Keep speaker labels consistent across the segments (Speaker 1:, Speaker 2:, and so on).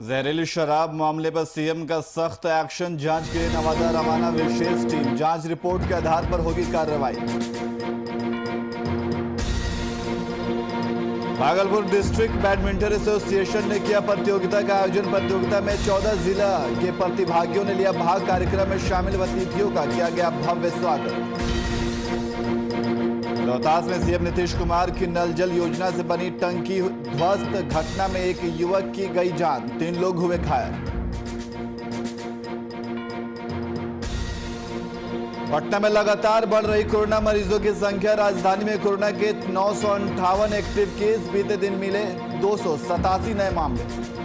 Speaker 1: जहरीली शराब मामले पर सीएम का सख्त एक्शन, जांच के लिए नवादा रवाना विशेष टीम, जांच रिपोर्ट के आधार पर होगी कार्रवाई। भागलपुर डिस्ट्रिक्ट बैडमिंटन एसोसिएशन ने किया प्रतियोगिता का आयोजन। प्रतियोगिता में 14 जिला के प्रतिभागियों ने लिया भाग। कार्यक्रम में शामिल अतिथियों का किया गया भव्य स्वागत। रोहतास में सीएम नीतीश कुमार की नल जल योजना से बनी टंकी ध्वस्त, घटना में एक युवक की गई जान, 3 लोग हुए घायल। पटना में लगातार बढ़ रही कोरोना मरीजों की संख्या। राजधानी में कोरोना के 958 एक्टिव केस, बीते दिन मिले 287 नए मामले।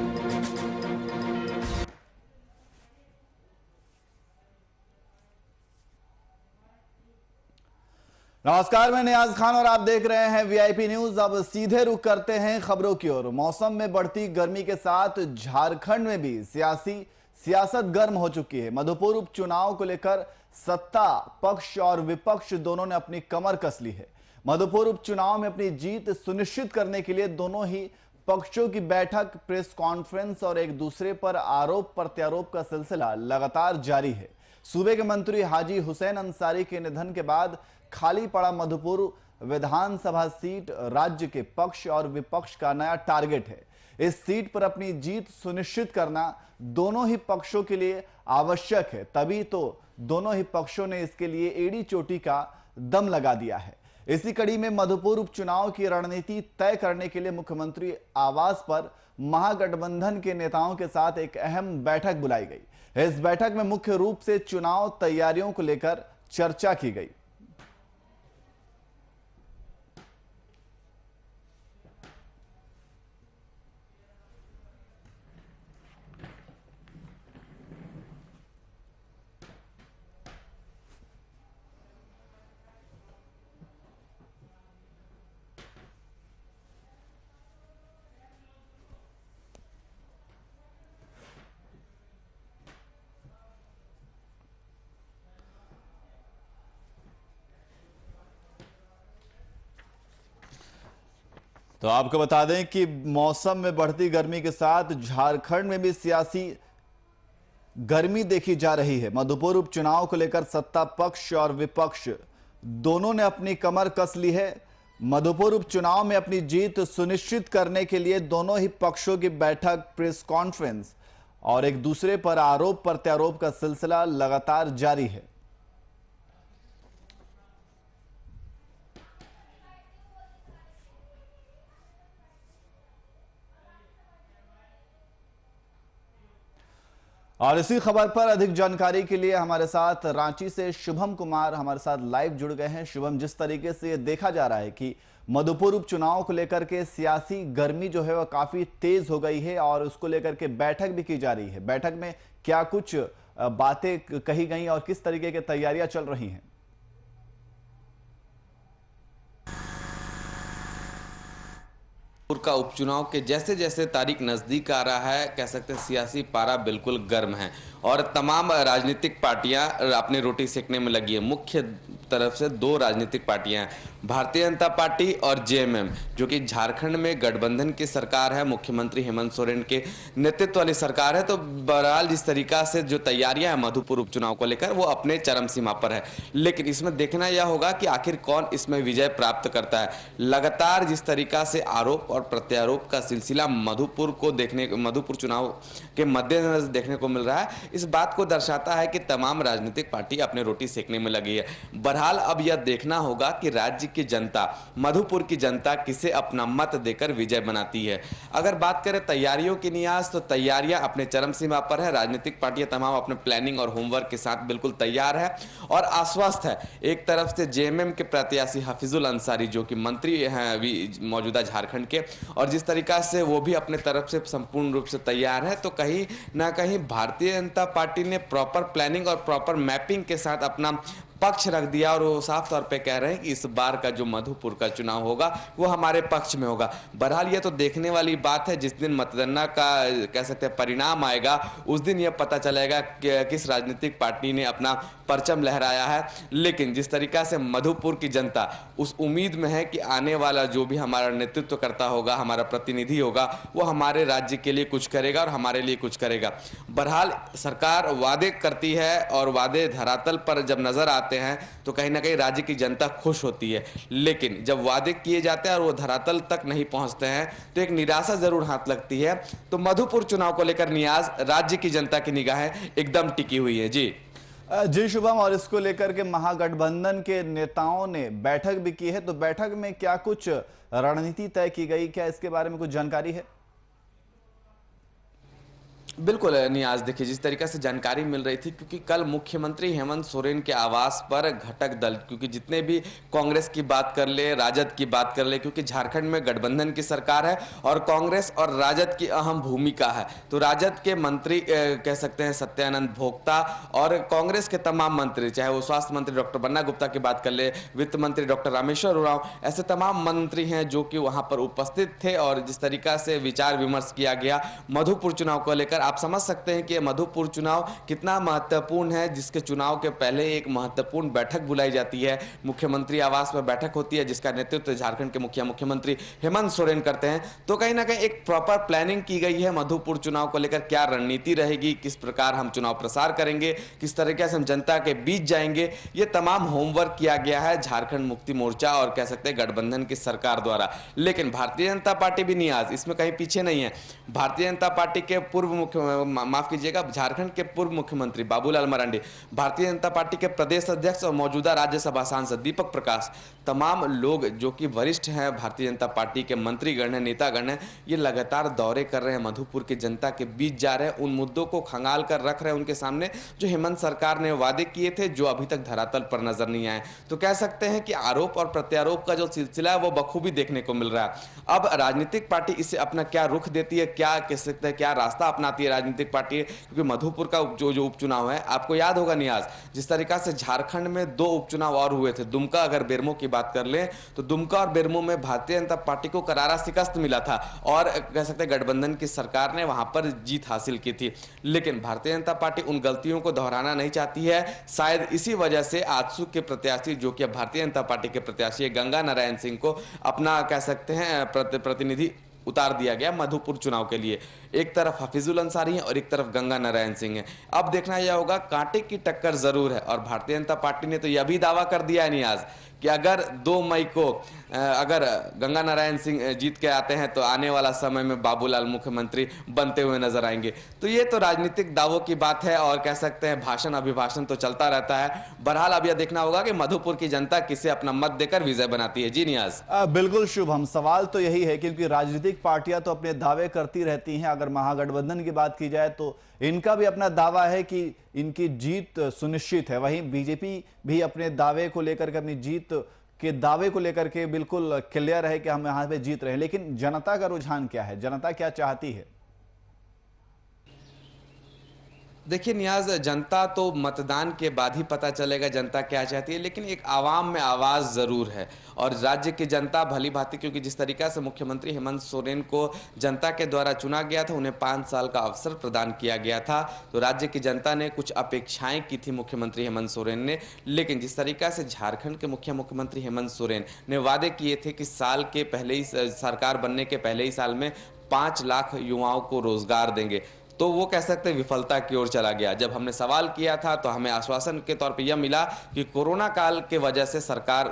Speaker 1: नमस्कार, मैं नियाज खान और आप देख रहे हैं वीआईपी न्यूज। अब सीधे रुख करते हैं खबरों की ओर। मौसम में बढ़ती गर्मी के साथ झारखंड में भी सियासत गर्म हो चुकी है। मधुपुर उपचुनाव को लेकर सत्ता पक्ष और विपक्ष दोनों ने अपनी कमर कस ली है। मधुपुर उपचुनाव में अपनी जीत सुनिश्चित करने के लिए दोनों ही पक्षों की बैठक, प्रेस कॉन्फ्रेंस और एक दूसरे पर आरोप प्रत्यारोप का सिलसिला लगातार जारी है। सूबे के मंत्री हाजी हुसैन अंसारी के निधन के बाद खाली पड़ा मधुपुर विधानसभा सीट राज्य के पक्ष और विपक्ष का नया टारगेट है। इस सीट पर अपनी जीत सुनिश्चित करना दोनों ही पक्षों के लिए आवश्यक है, तभी तो दोनों ही पक्षों ने इसके लिए एड़ी चोटी का दम लगा दिया है। इसी कड़ी में मधुपुर उपचुनाव की रणनीति तय करने के लिए मुख्यमंत्री आवास पर महागठबंधन के नेताओं के साथ एक अहम बैठक बुलाई गई। इस बैठक में मुख्य रूप से चुनाव तैयारियों को लेकर चर्चा की गई। तो आपको बता दें कि मौसम में बढ़ती गर्मी के साथ झारखंड में भी सियासी गर्मी देखी जा रही है। मधुपुर उपचुनाव को लेकर सत्ता पक्ष और विपक्ष दोनों ने अपनी कमर कस ली है। मधुपुर उपचुनाव में अपनी जीत सुनिश्चित करने के लिए दोनों ही पक्षों की बैठक, प्रेस कॉन्फ्रेंस और एक दूसरे पर आरोप प्रत्यारोप का सिलसिला लगातार जारी है। और इसी खबर पर अधिक जानकारी के लिए हमारे साथ रांची से शुभम कुमार हमारे साथ लाइव जुड़ गए हैं। शुभम, जिस तरीके से ये देखा जा रहा है कि मधुपुर उपचुनाव को लेकर के सियासी गर्मी जो है वह काफी तेज हो गई है और उसको लेकर के बैठक भी की जा रही है। बैठक में क्या कुछ बातें कही गई और किस तरीके की तैयारियां चल रही हैं?
Speaker 2: का उपचुनाव के जैसे जैसे तारीख नजदीक आ रहा है, कह सकते हैं सियासी पारा बिल्कुल गर्म है और तमाम राजनीतिक पार्टियां अपनी रोटी सेकने में लगी है। मुख्य तरफ से 2 राजनीतिक पार्टियां हैं, भारतीय जनता पार्टी और जेएमएम, जो कि झारखंड में गठबंधन की सरकार है, मुख्यमंत्री हेमंत सोरेन के नेतृत्व वाली सरकार है। तो बहरहाल जिस तरीका से जो तैयारियां हैं मधुपुर उपचुनाव को लेकर वो अपने चरम सीमा पर है, लेकिन इसमें देखना यह होगा कि आखिर कौन इसमें विजय प्राप्त करता है। लगातार जिस तरीका से आरोप और प्रत्यारोप का सिलसिला मधुपुर चुनाव के मद्देनजर देखने को मिल रहा है, इस बात को दर्शाता है कि तमाम राजनीतिक पार्टी अपने रोटी सेकने में लगी है। बहरहाल अब यह देखना होगा कि राज्य की जनता, मधुपुर की जनता किसे अपना मत देकर विजय बनाती है। अगर बात करें तैयारियों की नियाज, तो तैयारियां अपने चरम सीमा पर है। राजनीतिक पार्टियां तमाम अपने प्लानिंग और होमवर्क के साथ बिल्कुल तैयार है और आश्वस्त है। एक तरफ से जेएमएम के प्रत्याशी हफीजुल अंसारी, जो कि मंत्री हैं मौजूदा झारखंड के, और जिस तरीका से वो भी अपने तरफ से संपूर्ण रूप से तैयार है, तो कहीं ना कहीं भारतीय जनता पार्टी ने प्रॉपर प्लानिंग और प्रॉपर मैपिंग के साथ अपना पक्ष रख दिया और वो साफ तौर पे कह रहे हैं कि इस बार का जो मधुपुर का चुनाव होगा वो हमारे पक्ष में होगा। बहरहाल ये तो देखने वाली बात है, जिस दिन मतगणना का कह सकते हैं परिणाम आएगा उस दिन यह पता चलेगा कि किस राजनीतिक पार्टी ने अपना परचम लहराया है। लेकिन जिस तरीका से मधुपुर की जनता उस उम्मीद में है कि आने वाला जो भी हमारा नेतृत्व करता होगा, हमारा प्रतिनिधि होगा, वो हमारे राज्य के लिए कुछ करेगा और हमारे लिए कुछ करेगा। बहरहाल सरकार वादे करती है और वादे धरातल पर जब नजर आते हैं तो कहीं ना कहीं राज्य की जनता खुश होती है, लेकिन जब वादे किए जाते हैं और वो धरातल तक नहीं पहुंचते हैं तो एक निराशा जरूर हाथ लगती है। तो मधुपुर चुनाव को लेकर नियाज, राज्य की जनता की निगाहें एकदम टिकी हुई है।
Speaker 1: जी शुभम, और इसको लेकर के महागठबंधन के नेताओं ने बैठक भी की है, तो बैठक में क्या कुछ रणनीति तय की गई, क्या इसके बारे में कुछ जानकारी है?
Speaker 2: बिल्कुल नियाज, देखिए जिस तरीके से जानकारी मिल रही थी, क्योंकि कल मुख्यमंत्री हेमंत सोरेन के आवास पर घटक दल, क्योंकि जितने भी कांग्रेस की बात कर ले, राजद की बात कर ले, क्योंकि झारखंड में गठबंधन की सरकार है और कांग्रेस और राजद की अहम भूमिका है, तो राजद के मंत्री कह सकते हैं सत्यानंद भोक्ता और कांग्रेस के तमाम मंत्री, चाहे वो स्वास्थ्य मंत्री डॉक्टर बन्ना गुप्ता की बात कर ले, वित्त मंत्री डॉक्टर रामेश्वर उरांव, ऐसे तमाम मंत्री हैं जो कि वहां पर उपस्थित थे। और जिस तरीका से विचार विमर्श किया गया मधुपुर चुनाव को लेकर, आप समझ सकते हैं कि मधुपुर चुनाव कितना महत्वपूर्ण है, जिसके चुनाव के पहले एक महत्वपूर्ण बैठक बुलाई जाती है, मुख्यमंत्री आवास में बैठक होती है जिसका नेतृत्व झारखंड के मुख्यमंत्री हेमंत सोरेन करते हैं। तो कहीं ना कहीं एक प्रॉपर प्लानिंग की गई है मधुपुर चुनाव को लेकर, क्या रणनीति रहेगी, किस प्रकार हम चुनाव प्रसार करेंगे, किस तरीके से हम जनता के बीच जाएंगे, ये तमाम होमवर्क किया गया है झारखंड मुक्ति मोर्चा और कह सकते हैं गठबंधन की सरकार द्वारा। लेकिन भारतीय जनता पार्टी भी नियाज इसमें कहीं पीछे नहीं है। भारतीय जनता पार्टी के माफ कीजिएगा, झारखंड के पूर्व मुख्यमंत्री बाबूलाल मरांडी, भारतीय जनता पार्टी के प्रदेश अध्यक्ष और मौजूदा राज्यसभा सांसद दीपक प्रकाश, तमाम लोग जो कि वरिष्ठ हैं भारतीय जनता पार्टी के मंत्रीगण हैं, नेतागण हैं, ये लगातार दौरे कर रहे हैं, मधुपुर की जनता के बीच जा रहे हैं, उन मुद्दों को खंगाल कर रख रहे हैं उनके सामने जो हेमंत सरकार ने वादे किए थे, जो अभी तक धरातल पर नजर नहीं आए। तो कह सकते हैं कि आरोप और प्रत्यारोप का जो सिलसिला है वो बखूबी देखने को मिल रहा है। अब राजनीतिक पार्टी इसे अपना क्या रुख देती है, क्या कह सकते हैं, क्या रास्ता अपनाती है राजनीतिक पार्टी, क्योंकि मधुपुर का जो उपचुनाव है, आपको याद होगा नियाज, जिस तरीका से झारखंड में 2 उपचुनाव और हुए थे, दुमका अगर बेरमो की बात कर ले तो दुमका और बेरमो में भारतीय जनता पार्टी को करारा शिकस्त मिला था और कह सकते हैं गठबंधन की सरकार ने वहां पर जीत हासिल की थी। लेकिन भारतीय जनता पार्टी उन गलतियों को दोहराना नहीं चाहती है। शायद इसी वजह से आजसू के प्रत्याशी जो कि भारतीय जनता पार्टी के प्रत्याशी गंगा नारायण सिंह को अपना कह सकते हैं प्रतिनिधि उतार दिया गया मधुपुर चुनाव के लिए। एक तरफ हफीजुल अंसारी है और एक तरफ गंगा नारायण सिंह है। अब देखना यह होगा, कांटे की टक्कर जरूर है और भारतीय जनता पार्टी ने तो यह भी दावा कर दिया है नियाज कि अगर 2 मई को अगर गंगा नारायण सिंह जीत के आते हैं तो आने वाला समय में बाबूलाल मुख्यमंत्री बनते हुए नजर आएंगे। तो ये तो राजनीतिक दावों की बात है और कह सकते हैं भाषण अभिभाषण तो चलता रहता है। बहरहाल अब यह देखना होगा कि मधुपुर की जनता किसे अपना मत देकर विजय बनाती है। जी नियाज।
Speaker 1: बिल्कुल शुभम, सवाल तो यही है क्योंकि राजनीतिक पार्टियां तो अपने दावे करती रहती हैं। अगर महागठबंधन की बात की जाए तो इनका भी अपना दावा है कि इनकी जीत सुनिश्चित है, वहीं बीजेपी भी अपने दावे को लेकर के, अपनी जीत के दावे को लेकर के बिल्कुल क्लियर है कि हम यहां पे जीत रहे हैं। लेकिन जनता का रुझान क्या है, जनता क्या चाहती है?
Speaker 2: देखिए नियाज, जनता तो मतदान के बाद ही पता चलेगा जनता क्या चाहती है, लेकिन एक आवाम में आवाज़ ज़रूर है और राज्य की जनता भली भांति, क्योंकि जिस तरीका से मुख्यमंत्री हेमंत सोरेन को जनता के द्वारा चुना गया था, उन्हें 5 साल का अवसर प्रदान किया गया था, तो राज्य की जनता ने कुछ अपेक्षाएं की थी मुख्यमंत्री हेमंत सोरेन ने। लेकिन जिस तरीका से झारखंड के मुख्यमंत्री हेमंत सोरेन ने वादे किए थे कि साल के पहले ही, सरकार बनने के पहले ही साल में 5 लाख युवाओं को रोजगार देंगे, तो वो कह सकते हैं विफलता की ओर चला गया। जब हमने सवाल किया था तो हमें आश्वासन के तौर पे यह मिला कि कोरोना काल के वजह से सरकार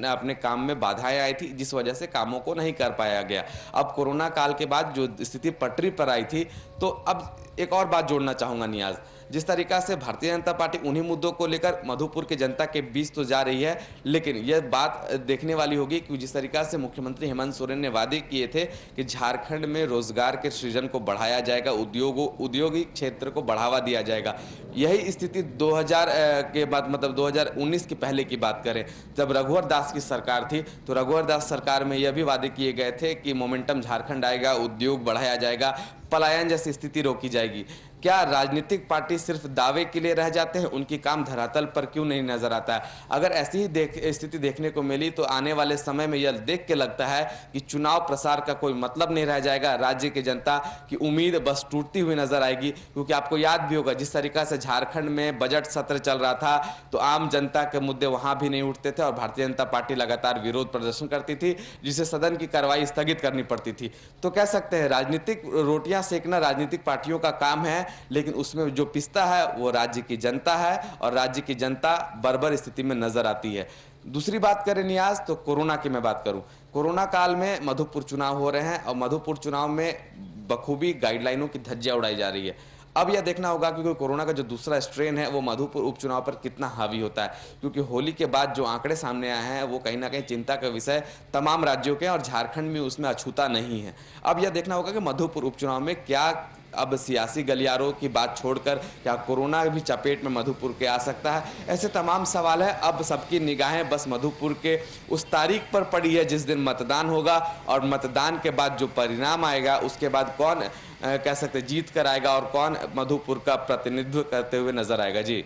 Speaker 2: अपने काम में बाधाएं आई थी, जिस वजह से कामों को नहीं कर पाया गया। अब कोरोना काल के बाद जो स्थिति पटरी पर आई थी, तो अब एक और बात जोड़ना चाहूंगा नियाज, जिस तरीका से भारतीय जनता पार्टी उन्हीं मुद्दों को लेकर मधुपुर की जनता के बीच तो जा रही है, लेकिन यह बात देखने वाली होगी कि जिस तरीका से मुख्यमंत्री हेमंत सोरेन ने वादे किए थे कि झारखंड में रोजगार के सृजन को बढ़ाया जाएगा, औद्योगिक क्षेत्र को बढ़ावा दिया जाएगा। यही स्थिति 2000 के बाद, मतलब 2019 के पहले की बात करें, जब रघुवर दास की सरकार थी, तो रघुवर दास सरकार में यह भी वादे किए गए थे कि मोमेंटम झारखंड आएगा, उद्योग बढ़ाया जाएगा, पलायन जैसी स्थिति रोकी जाएगी? क्या राजनीतिक पार्टी सिर्फ दावे के लिए रह जाते हैं, उनकी काम धरातल पर क्यों नहीं नजर आता है? अगर ऐसी ही स्थिति देखने को मिली तो आने वाले समय में यह देख के लगता है कि चुनाव प्रसार का कोई मतलब नहीं रह जाएगा। राज्य की जनता की उम्मीद बस टूटती हुई नजर आएगी, क्योंकि आपको याद भी होगा जिस तरीका से झारखंड में बजट सत्र चल रहा था तो आम जनता के मुद्दे वहां भी नहीं उठते थे और भारतीय जनता पार्टी लगातार विरोध प्रदर्शन करती थी, जिसे सदन की कार्रवाई स्थगित करनी पड़ती थी। तो कह सकते हैं राजनीतिक रोटियां सेकना राजनीतिक पार्टियों का काम है, लेकिन उसमें जो पिसता है वो राज्य की जनता है और राज्य की जनता बर्बर स्थिति में नजर आती है। दूसरी बात करें नियाज, तो कोरोना की मैं बात करूं, कोरोना काल में मधुपुर चुनाव हो रहे हैं और मधुपुर चुनाव में बखूबी गाइडलाइनों की धज्जियां उड़ाई जा रही है। अब यह देखना होगा कि कोरोना का जो दूसरा स्ट्रेन है वो मधुपुर उपचुनाव पर कितना हावी होता है, क्योंकि होली के बाद जो आंकड़े सामने आए हैं वो कहीं ना कहीं चिंता का विषय तमाम राज्यों के और झारखंड में उसमें अछूता नहीं है। अब यह देखना होगा कि मधुपुर उपचुनाव में क्या अब सियासी गलियारों की बात छोड़कर क्या कोरोना भी चपेट में मधुपुर के आ सकता है? ऐसे तमाम सवाल है। अब सबकी निगाहें बस मधुपुर के उस तारीख पर पड़ी है जिस दिन मतदान होगा, और मतदान के बाद जो परिणाम आएगा उसके बाद कौन कह सकते जीत कर आएगा और कौन मधुपुर का प्रतिनिधित्व करते हुए नजर आएगा। जी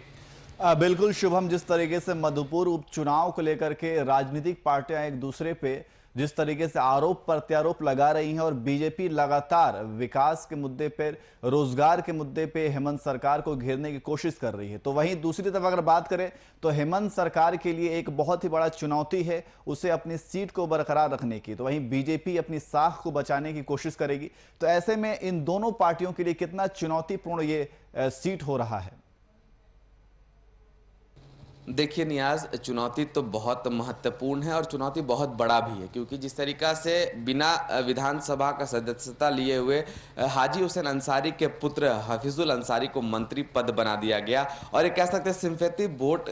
Speaker 1: बिल्कुल शुभम, जिस तरीके से मधुपुर उपचुनाव को लेकर के राजनीतिक पार्टियां एक दूसरे पे जिस तरीके से आरोप प्रत्यारोप लगा रही हैं और बीजेपी लगातार विकास के मुद्दे पर, रोजगार के मुद्दे पे हेमंत सरकार को घेरने की कोशिश कर रही है, तो वहीं दूसरी तरफ अगर बात करें तो हेमंत सरकार के लिए एक बहुत ही बड़ा चुनौती है उसे अपनी सीट को बरकरार रखने की, तो वहीं बीजेपी अपनी साख को बचाने की कोशिश करेगी। तो ऐसे में इन दोनों पार्टियों के लिए कितना चुनौतीपूर्ण ये सीट हो रहा है?
Speaker 2: देखिए नियाज, चुनौती तो बहुत महत्वपूर्ण है और चुनौती बहुत बड़ा भी है, क्योंकि जिस तरीका से बिना विधानसभा का सदस्यता लिए हुए हाजी हुसैन अंसारी के पुत्र हफीजुल अंसारी को मंत्री पद बना दिया गया और ये कह सकते हैं सिंपैथी वोट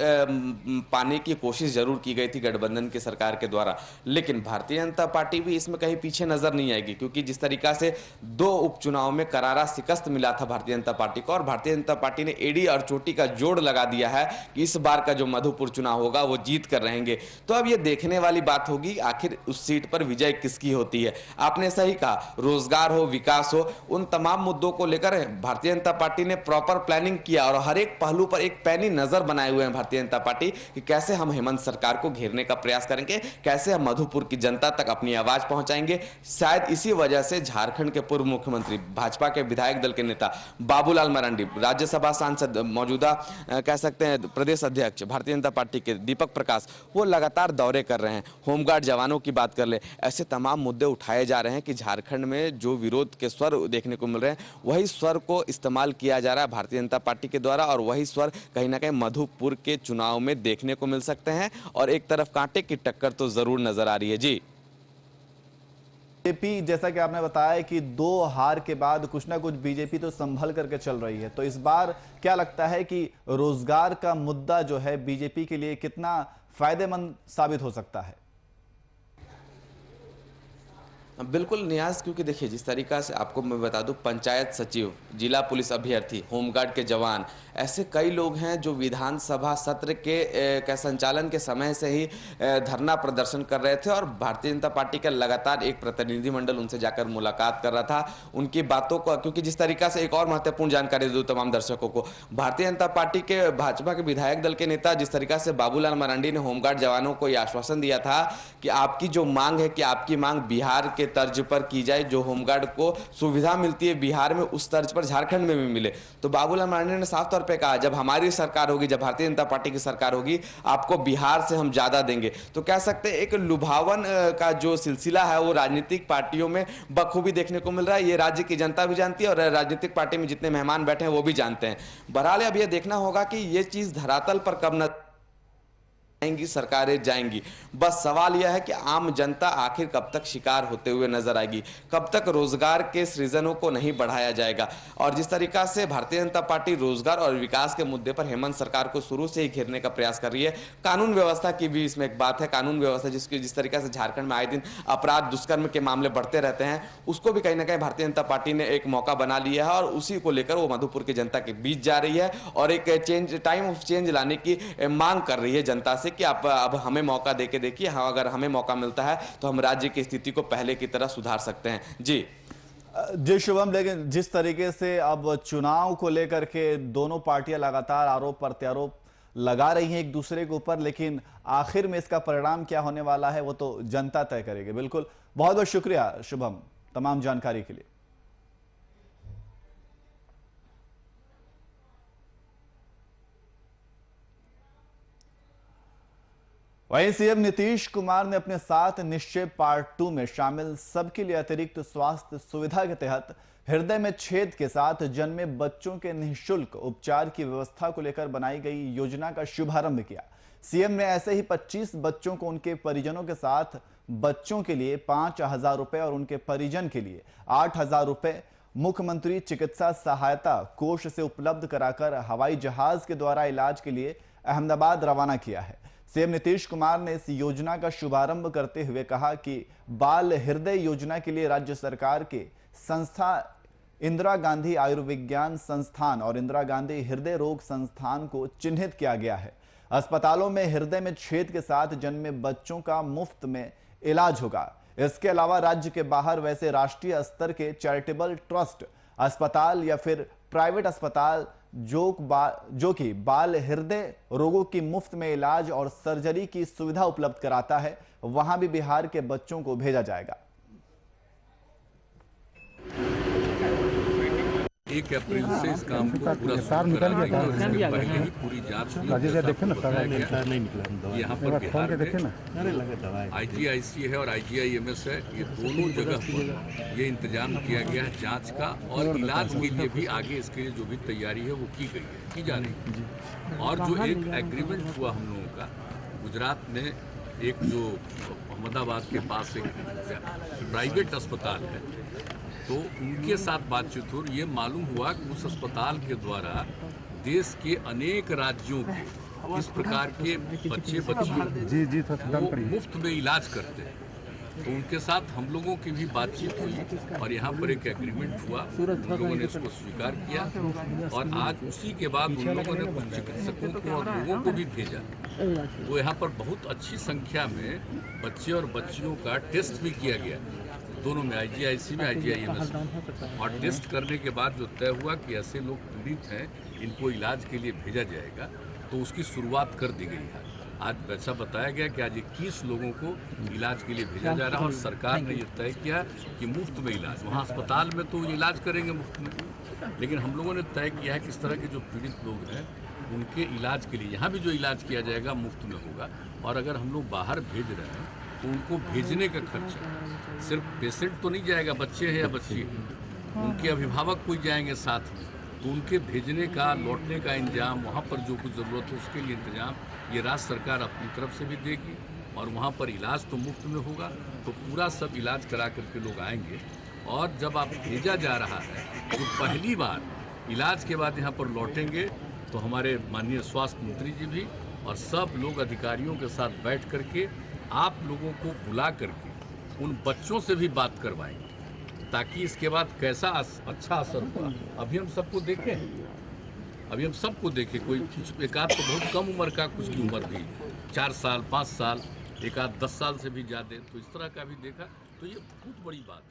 Speaker 2: पाने की कोशिश जरूर की गई थी गठबंधन की सरकार के द्वारा, लेकिन भारतीय जनता पार्टी भी इसमें कहीं पीछे नजर नहीं आएगी, क्योंकि जिस तरीका से 2 उपचुनाव में करारा शिकस्त मिला था भारतीय जनता पार्टी को और भारतीय जनता पार्टी ने एड़ी और चोटी का जोड़ लगा दिया है कि इस बार का मधुपुर चुनाव होगा वो जीत कर रहेंगे। तो अब ये देखने वाली बात होगी आखिर उस सीट पर विजय किसकी होती है। आपने सही कहा, रोजगार हो, विकास हो, उन तमाम मुद्दों को लेकर भारतीय जनता पार्टी ने प्रॉपर प्लानिंग किया और हर एक पहलू पर एक पैनी नजर बनाए हुए हैं भारतीय जनता पार्टी कि कैसे हम हेमंत सरकार को घेरने का प्रयास करेंगे, कैसे हम मधुपुर की जनता तक अपनी आवाज पहुंचाएंगे। शायद इसी वजह से झारखंड के पूर्व मुख्यमंत्री, भाजपा के विधायक दल के नेता बाबूलाल मरांडी, राज्यसभा सांसद, मौजूदा कह सकते हैं प्रदेश अध्यक्ष भारतीय जनता पार्टी के दीपक प्रकाश, वो लगातार दौरे कर रहे हैं। होमगार्ड जवानों की बात कर ले, ऐसे तमाम मुद्दे उठाए जा रहे हैं कि झारखंड में जो विरोध के स्वर देखने को मिल रहे हैं वही स्वर को इस्तेमाल किया जा रहा है भारतीय जनता पार्टी के द्वारा और वही स्वर कहीं ना कहीं मधुपुर के चुनाव में देखने को मिल सकते हैं और एक तरफ कांटे की टक्कर तो जरूर नजर आ रही है। जी
Speaker 1: बीजेपी, जैसा कि आपने बताया कि 2 हार के बाद कुछ ना कुछ बीजेपी तो संभल करके चल रही है, तो इस बार क्या लगता है कि रोजगार का मुद्दा जो है बीजेपी के लिए कितना फायदेमंद साबित हो सकता है?
Speaker 2: बिल्कुल नियाज, क्योंकि देखिए जिस तरीका से आपको मैं बता दूं, पंचायत सचिव, जिला पुलिस अभ्यर्थी, होमगार्ड के जवान, ऐसे कई लोग हैं जो विधानसभा सत्र के संचालन के समय से ही धरना प्रदर्शन कर रहे थे और भारतीय जनता पार्टी का लगातार एक प्रतिनिधिमंडल उनसे जाकर मुलाकात कर रहा था, उनकी बातों को, क्योंकि जिस तरीका से एक और महत्वपूर्ण जानकारी दूं तमाम दर्शकों को, भारतीय जनता पार्टी के भाजपा के विधायक दल के नेता जिस तरीका से बाबूलाल मरांडी ने होमगार्ड जवानों को यह आश्वासन दिया था कि आपकी जो मांग है कि आपकी मांग बिहार के तर्ज पर की जाए, जो होमगार्ड को सुविधा मिलती है बिहार में उस तर्ज पर झारखंड में भी मिले। तो बाबूलाल मरांडी ने साफ तौर पे कहा जब हमारी सरकार होगी, जब भारतीय जनता पार्टी की सरकार होगी, आपको बिहार से हम ज्यादा देंगे। तो कह सकते हैं एक लुभावन का जो सिलसिला है वो राजनीतिक पार्टियों में बखूबी देखने को मिल रहा है। ये राज्य की जनता भी जानती है और राजनीतिक पार्टी में जितने मेहमान बैठे हैं वो भी जानते हैं। बहरहाल अब यह देखना होगा कि ये चीज धरातल पर कब न जाएंगी, सरकारें जाएंगी। बस सवाल यह है कि आम जनता आखिर कब तक शिकार होते हुए नजर आएगी, कब तक रोजगार के सृजनों को नहीं बढ़ाया जाएगा। और जिस तरीका से भारतीय जनता पार्टी रोजगार और विकास के मुद्दे पर हेमंत सरकार को शुरू से ही घेरने का प्रयास कर रही है। कानून व्यवस्था की भी इसमें एक बात है, कानून व्यवस्था जिस तरीका से झारखंड में आए दिन अपराध, दुष्कर्म के मामले बढ़ते रहते हैं, उसको भी कहीं ना कहीं भारतीय जनता पार्टी ने एक मौका बना लिया है और उसी को लेकर वो मधुपुर की जनता के बीच जा रही है और एक टाइम ऑफ चेंज लाने की मांग कर रही है जनता से कि आप अब हमें मौका देके देखिए, हाँ अगर हमें मौका मिलता है तो हम राज्य की स्थिति को पहले की तरह सुधार सकते हैं। जी
Speaker 1: जी शुभम, लेकिन जिस तरीके से अब चुनाव को लेकर के दोनों पार्टियां लगातार आरोप प्रत्यारोप लगा रही हैं एक दूसरे के ऊपर, लेकिन आखिर में इसका परिणाम क्या होने वाला है वो तो जनता तय करेगी। बिल्कुल, बहुत बहुत शुक्रिया शुभम तमाम जानकारी के लिए। वहीं सीएम नीतीश कुमार ने अपने साथ निश्चय पार्ट 2 में शामिल सबके लिए अतिरिक्त स्वास्थ्य सुविधा के तहत हृदय में छेद के साथ जन्मे बच्चों के निःशुल्क उपचार की व्यवस्था को लेकर बनाई गई योजना का शुभारंभ किया। सीएम ने ऐसे ही 25 बच्चों को उनके परिजनों के साथ बच्चों के लिए 5,000 रुपए और उनके परिजन के लिए 8,000 रुपए मुख्यमंत्री चिकित्सा सहायता कोष से उपलब्ध कराकर हवाई जहाज के द्वारा इलाज के लिए अहमदाबाद रवाना किया है। सीएम नीतीश कुमार ने इस योजना का शुभारंभ करते हुए कहा कि बाल हृदय योजना के लिए राज्य सरकार के संस्था इंदिरा गांधी आयुर्विज्ञान संस्थान और इंदिरा गांधी हृदय रोग संस्थान को चिन्हित किया गया है। अस्पतालों में हृदय में छेद के साथ जन्मे बच्चों का मुफ्त में इलाज होगा। इसके अलावा राज्य के बाहर वैसे राष्ट्रीय स्तर के चैरिटेबल ट्रस्ट अस्पताल या फिर प्राइवेट अस्पताल जो कि बाल हृदय रोगों की मुफ्त में इलाज और सर्जरी की सुविधा उपलब्ध कराता है, वहां भी बिहार के बच्चों को भेजा जाएगा।
Speaker 3: 1 अप्रैल से इस काम को पूरा शुरू करा देंगे और इसके पहले ही पूरी जांच हुई। यहाँ पर बिहार में IGIC है और IGIMS है, ये दोनों जगह पर ये इंतजाम किया गया है जांच का, और इलाज के लिए भी आगे इसके लिए जो भी तैयारी है वो की जा रही है। और जो एक एग्रीमेंट हुआ हम लोगों का गुजरात में, एक जो अहमदाबाद के पास एक प्राइवेट अस्पताल है, तो उनके साथ बातचीत हो, ये मालूम हुआ कि उस अस्पताल के द्वारा देश के अनेक राज्यों के इस प्रकार के बच्चे बच्चियों वो मुफ्त में इलाज करते हैं। तो उनके साथ हम लोगों की भी बातचीत हुई और यहाँ पर एक एग्रीमेंट हुआ, उन लोगों ने इसको स्वीकार किया और आज उसी के बाद उन लोगों ने कुछ चिकित्सकों को और लोगों को भी भेजा। तो यहाँ पर बहुत अच्छी संख्या में बच्चे और बच्चियों का टेस्ट भी किया गया, दोनों में, IGIC में, IGIMS में। और टेस्ट करने के बाद जो तय हुआ कि ऐसे लोग पीड़ित हैं, इनको इलाज के लिए भेजा जाएगा, तो उसकी शुरुआत कर दी गई है। आज ऐसा बताया गया कि आज 21 लोगों को इलाज के लिए भेजा जा रहा है और सरकार ने ये तय किया कि मुफ्त में इलाज, वहाँ अस्पताल में तो इलाज करेंगे मुफ्त में, लेकिन हम लोगों ने तय किया है कि इस तरह के जो पीड़ित लोग हैं उनके इलाज के लिए यहाँ भी जो इलाज किया जाएगा मुफ्त में होगा। और अगर हम लोग बाहर भेज रहे हैं तो उनको भेजने का खर्चा, सिर्फ पेशेंट तो नहीं जाएगा, बच्चे हैं या बच्ची है, उनके अभिभावक कोई जाएंगे साथ में, तो उनके भेजने का, लौटने का इंतजाम, वहाँ पर जो कुछ ज़रूरत है उसके लिए इंतजाम ये राज्य सरकार अपनी तरफ से भी देगी। और वहाँ पर इलाज तो मुफ्त में होगा, तो पूरा सब इलाज करा करके लोग आएंगे। और जब आप भेजा जा रहा है तो पहली बार इलाज के बाद यहाँ पर लौटेंगे तो हमारे माननीय स्वास्थ्य मंत्री जी भी और सब लोग अधिकारियों के साथ बैठ करके आप लोगों को बुला करके उन बच्चों से भी बात करवाएंगे, ताकि इसके बाद कैसा अच्छा असर हुआ। अभी हम सबको देखें, कोई कुछ एक आध तो बहुत कम उम्र का, कुछ की उम्र भी 4 साल 5 साल, एक आध 10 साल से भी ज़्यादा, तो इस तरह का भी देखा, तो ये बहुत बड़ी बात है।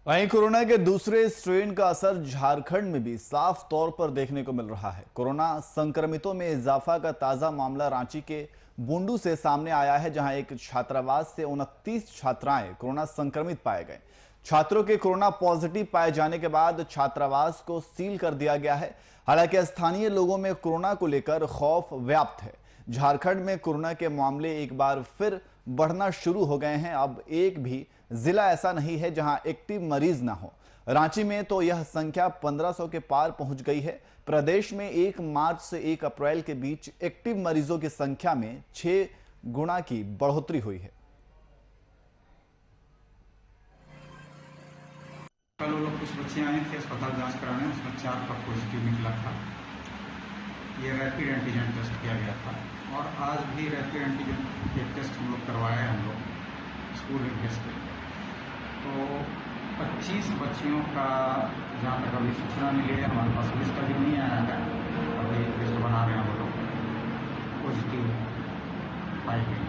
Speaker 1: वहीं कोरोना के दूसरे स्ट्रेन का असर झारखंड में भी साफ तौर पर देखने को मिल रहा है। कोरोना संक्रमितों में इजाफा का ताजा मामला रांची के बुंडू से सामने आया है, जहां एक छात्रावास से 29 छात्राएं कोरोना संक्रमित पाए गए। छात्रों के कोरोना पॉजिटिव पाए जाने के बाद छात्रावास को सील कर दिया गया है। हालांकि स्थानीय लोगों में कोरोना को लेकर खौफ व्याप्त है। झारखंड में कोरोना के मामले एक बार फिर बढ़ना शुरू हो गए हैं। अब एक भी जिला ऐसा नहीं है जहां एक्टिव मरीज ना हो। रांची में तो यह संख्या 1500 के पार पहुंच गई है। प्रदेश में 1 मार्च से 1 अप्रैल के बीच एक्टिव मरीजों की संख्या में 6 गुना की बढ़ोतरी हुई है।
Speaker 4: कल वो लोग कुछ बच्चे आए थे अस्पताल जांच कराने, उसमें 4 का पॉजिटिव निकला था। ये रैपिड एंटीजन टेस्ट किया गया था और आज भी रैपिड एंटीजन के टेस्ट हम लोग करवाए हैं, हम लोग स्कूल में भेज के। तो 25 बच्चियों का जहाँ तक अभी सूचना मिली है, हमारे पास लिस्ट अभी नहीं आया है, अभी लिस्ट बना रहे हैं हम लोग, पॉजिटिव पाई गई।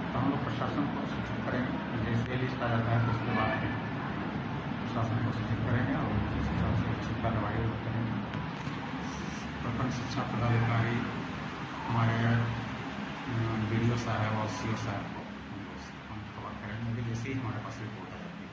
Speaker 4: तो हम लोग प्रशासन को सूचित करेंगे, जैसे लिस्ट देखा जाता है तो उसके बाद प्रशासन को सूचित करेंगे और जिस हिसाब से अच्छी कार्रवाई वो करेंगे। प्रखंड शिक्षा पदाधिकारी हमारे BDO साहब और CO साहब को हम खबर करेंगे जैसे ही हमारे पास रिपोर्ट आ जाती है।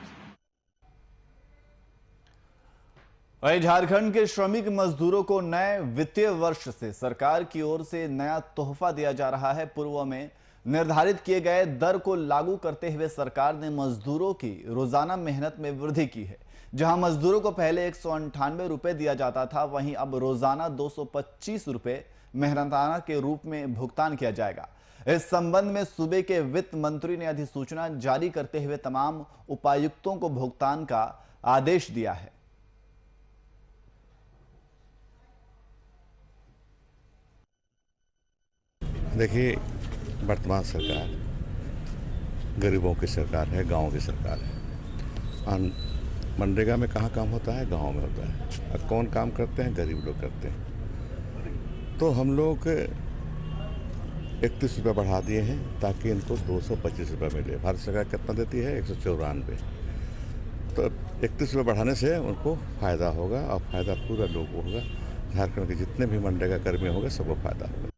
Speaker 1: वहीं झारखंड के श्रमिक मजदूरों को नए वित्तीय वर्ष से सरकार की ओर से नया तोहफा दिया जा रहा है। पूर्व में निर्धारित किए गए दर को लागू करते हुए सरकार ने मजदूरों की रोजाना मेहनत में वृद्धि की है। जहां मजदूरों को पहले 198 रुपए दिया जाता था, वहीं अब रोजाना 225 रुपए मेहनताना के रूप में भुगतान किया जाएगा। इस संबंध में सूबे के वित्त मंत्री ने अधिसूचना जारी करते हुए तमाम उपायुक्तों को भुगतान का आदेश दिया है।
Speaker 5: देखिए, वर्तमान सरकार गरीबों की सरकार है, गांव की सरकार है। मनरेगा में कहाँ काम होता है? गांव में होता है। और कौन काम करते हैं? गरीब लोग करते हैं। तो हम लोग 31 रुपये बढ़ा दिए हैं ताकि इनको 225 रुपये मिले। भारत सरकार कितना देती है? 194। तो 31 रुपये बढ़ाने से उनको फ़ायदा होगा और फ़ायदा पूरा लोगों को होगा। झारखंड के जितने भी मनरेगा कर्मी होंगे सबको फ़ायदा होगा।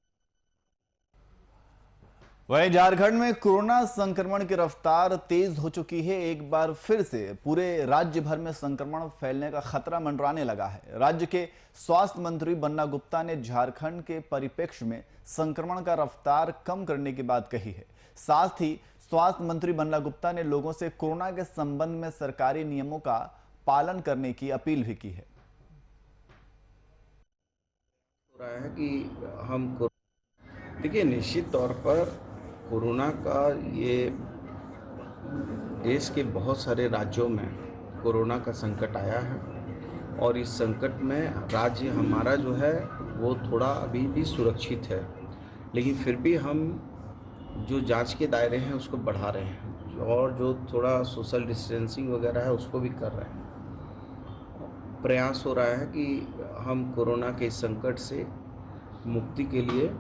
Speaker 1: वहीं झारखंड में कोरोना संक्रमण की रफ्तार तेज हो चुकी है। एक बार फिर से पूरे राज्य भर में संक्रमण फैलने का खतरा मंडराने लगा है। राज्य के स्वास्थ्य मंत्री बन्ना गुप्ता ने झारखंड के परिप्रेक्ष्य में संक्रमण का रफ्तार कम करने की बात कही है। साथ ही स्वास्थ्य मंत्री बन्ना गुप्ता ने लोगों से कोरोना के संबंध में सरकारी नियमों का पालन करने की अपील भी की है।
Speaker 6: हो रहा है कि हम देखिए, निश्चित तौर पर कोरोना का ये देश के बहुत सारे राज्यों में कोरोना का संकट आया है और इस संकट में राज्य हमारा जो है वो थोड़ा अभी भी सुरक्षित है, लेकिन फिर भी हम जो जांच के दायरे हैं उसको बढ़ा रहे हैं और जो थोड़ा सोशल डिस्टेंसिंग वगैरह है उसको भी कर रहे हैं। प्रयास हो रहा है कि हम कोरोना के संकट से मुक्ति के लिए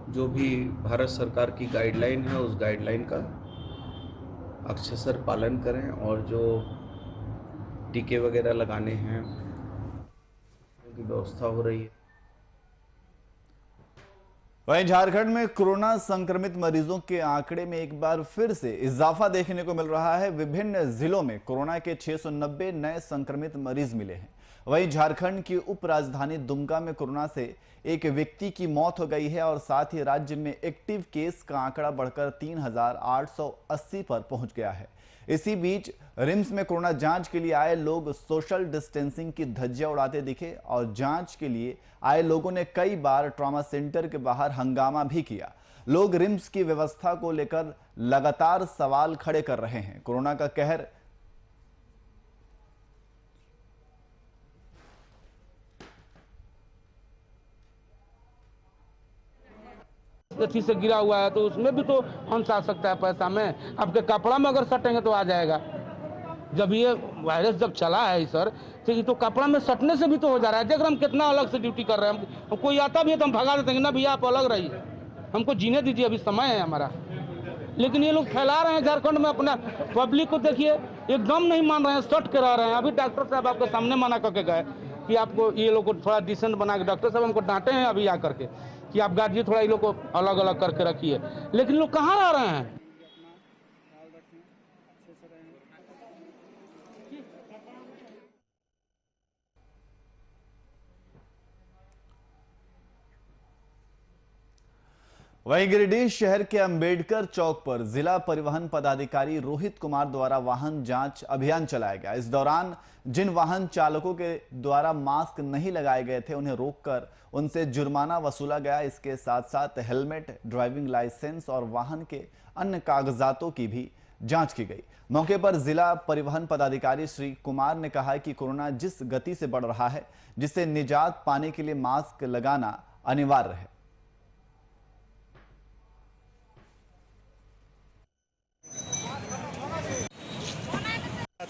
Speaker 6: जो भी भारत सरकार की गाइडलाइन है उस गाइडलाइन का अक्षरशः पालन करें और जो टीके वगैरह लगाने हैं उनकी व्यवस्था हो रही है।
Speaker 1: वहीं झारखंड में कोरोना संक्रमित मरीजों के आंकड़े में एक बार फिर से इजाफा देखने को मिल रहा है। विभिन्न जिलों में कोरोना के 690 नए संक्रमित मरीज मिले हैं। वहीं झारखंड की उप राजधानी दुमका में कोरोना से एक व्यक्ति की मौत हो गई है और साथ ही राज्य में एक्टिव केस का आंकड़ा बढ़कर 3880 पर पहुंच गया है। इसी बीच रिम्स में कोरोना जांच के लिए आए लोग सोशल डिस्टेंसिंग की धज्जियां उड़ाते दिखे और जांच के लिए आए लोगों ने कई बार ट्रॉमा सेंटर के बाहर हंगामा भी किया। लोग रिम्स की व्यवस्था को लेकर लगातार सवाल खड़े कर रहे हैं। कोरोना का कहर
Speaker 7: अच्छी से गिरा हुआ है तो उसमें भी तो अंश आ सकता है पैसा में। आपके कपड़ा में अगर सटेंगे तो आ जाएगा। जब ये वायरस जब चला है सर, तो ये तो कपड़ा में सटने से भी तो हो जा रहा है। देख हम कितना अलग से ड्यूटी कर रहे हैं। हम कोई आता भी है तो हम भगा देते हैं ना, भैया आप अलग रहिए, हमको जीने दीजिए, अभी समय है हमारा। लेकिन ये लोग फैला रहे हैं झारखंड में अपना। पब्लिक को देखिए एकदम नहीं मान रहे हैं, सट के रह रहे हैं। अभी डॉक्टर साहब आपके सामने मना करके गए कि आपको ये लोग को थोड़ा डिसेंट बना के, डॉक्टर साहब हमको डांटे हैं अभी आकर के कि आप गार्जियन थोड़ा ये लोग को अलग अलग करके रखिए। लेकिन लोग कहाँ रह रहे हैं?
Speaker 1: वहीं गिरिडीह शहर के अंबेडकर चौक पर जिला परिवहन पदाधिकारी रोहित कुमार द्वारा वाहन जांच अभियान चलाया गया। इस दौरान जिन वाहन चालकों के द्वारा मास्क नहीं लगाए गए थे उन्हें रोककर उनसे जुर्माना वसूला गया। इसके साथ साथ हेलमेट, ड्राइविंग लाइसेंस और वाहन के अन्य कागजातों की भी जांच की गई। मौके पर जिला परिवहन पदाधिकारी श्री कुमार ने कहा कि कोरोना जिस गति से बढ़ रहा है, जिससे निजात पाने के लिए मास्क लगाना अनिवार्य है।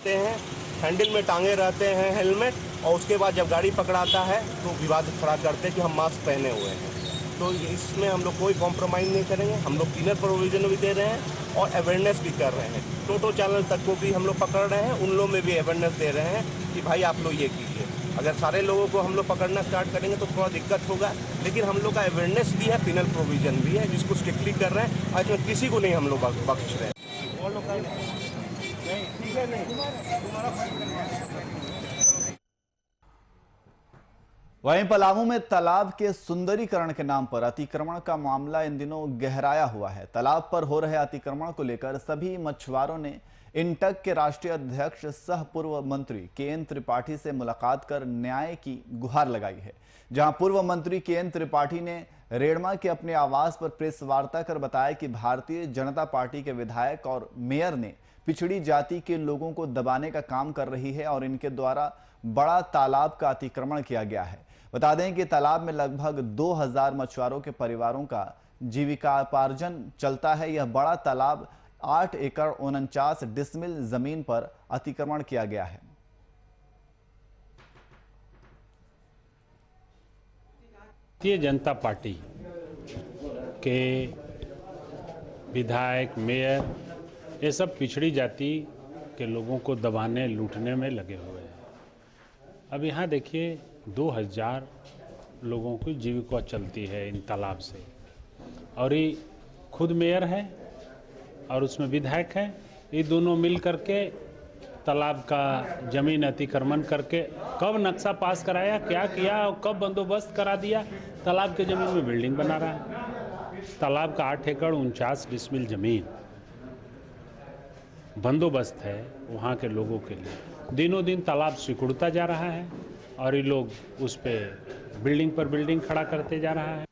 Speaker 8: हैं हैंडल में टांगे रहते हैं हेलमेट, और उसके बाद जब गाड़ी पकड़ाता है तो विवाद खड़ा करते हैं कि हम मास्क पहने हुए हैं। तो इसमें हम लोग कोई कॉम्प्रोमाइज़ नहीं करेंगे। हम लोग पीनल प्रोविजन भी दे रहे हैं और अवेयरनेस भी कर रहे हैं। टोटो चैनल तक को भी हम लोग पकड़ रहे हैं, उन लोगों में भी अवेयरनेस दे रहे हैं कि भाई आप लोग ये कीजिए। अगर सारे लोगों को हम लोग पकड़ना स्टार्ट करेंगे तो थोड़ा दिक्कत होगा, लेकिन हम लोग का अवेयरनेस भी है, पीनल प्रोविजन भी है, जिसको स्ट्रिक्टली कर रहे हैं। आज में किसी को नहीं हम लोग बख्श रहे हैं। ठीक है, नहीं
Speaker 1: वहीं पलामू में तालाब के सुंदरीकरण के नाम पर अतिक्रमण का मामला इन दिनों गहराया हुआ है। तालाब पर हो रहे अतिक्रमण को लेकर सभी मछुआरों ने इंटक के राष्ट्रीय अध्यक्ष सह पूर्व मंत्री के.एन. त्रिपाठी से मुलाकात कर न्याय की गुहार लगाई है। जहां पूर्व मंत्री के.एन. त्रिपाठी ने रेड़मा के अपने आवास पर प्रेस वार्ता कर बताया कि भारतीय जनता पार्टी के विधायक और मेयर ने पिछड़ी जाति के लोगों को दबाने का काम कर रही है और इनके द्वारा बड़ा तालाब का अतिक्रमण किया गया है। बता दें कि तालाब में लगभग 2000 मछुआरों के परिवारों का जीविकापार्जन चलता है। यह बड़ा तालाब 8 एकड़ 49 डिसमिल जमीन पर अतिक्रमण किया गया है।
Speaker 9: भारतीय जनता पार्टी के विधायक, मेयर, ये सब पिछड़ी जाति के लोगों को दबाने, लूटने में लगे हुए हैं। अब यहाँ देखिए 2000 लोगों की जीविका चलती है इन तालाब से, और ये खुद मेयर है और उसमें विधायक है। ये दोनों मिल करके तालाब का जमीन अतिक्रमण करके कब नक्शा पास कराया, क्या किया और कब बंदोबस्त करा दिया, तालाब के जमीन में बिल्डिंग बना रहा है। तालाब का 8 एकड़ 49 डिसमिल जमीन बंदोबस्त है वहाँ के लोगों के लिए। दिनों दिन तालाब सिकुड़ता जा रहा है और ये लोग उस पे बिल्डिंग पर बिल्डिंग खड़ा करते जा रहा है।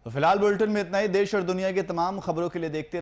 Speaker 1: तो फिलहाल बुलेटिन में इतना ही। देश और दुनिया की तमाम खबरों के लिए देखते